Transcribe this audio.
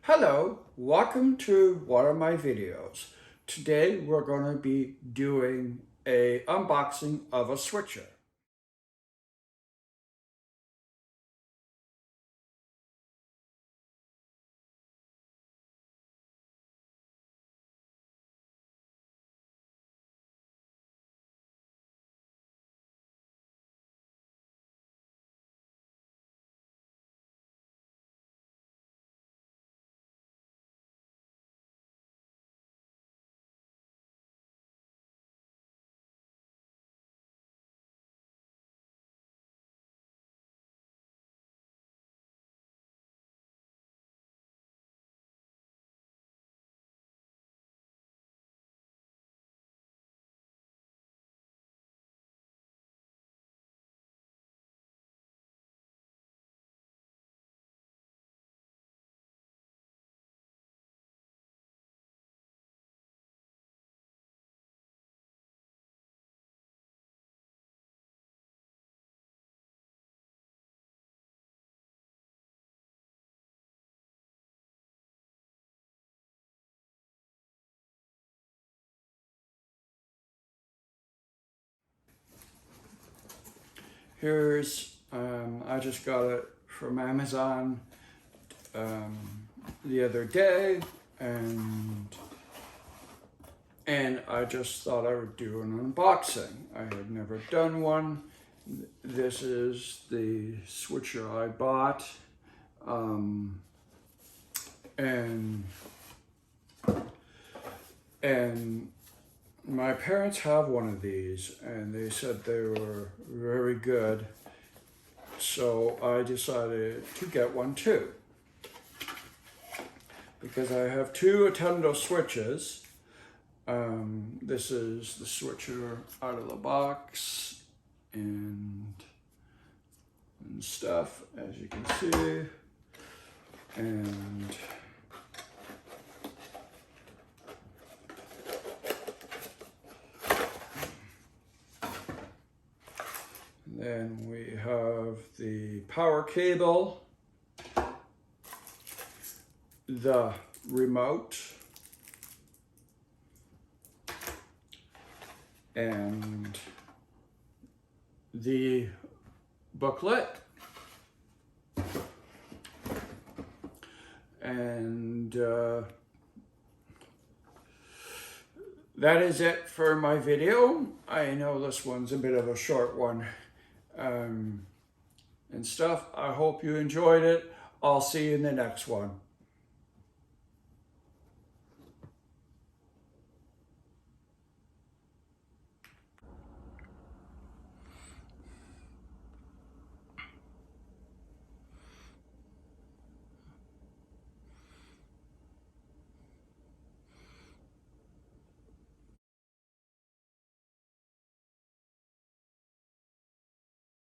Hello, welcome to one of my videos. Today we're going to be doing a unboxing of a switcher. I just got it from Amazon the other day, and I just thought I would do an unboxing. I had never done one. This is the switcher I bought, and my parents have one of these, and they said they were very good. So I decided to get one too, because I have two Nintendo switches. This is the switcher out of the box and stuff, as you can see. And then we have the power cable, the remote, and the booklet. And that is it for my video. I know this one's a bit of a short one and stuff. I hope you enjoyed it. I'll see you in the next one.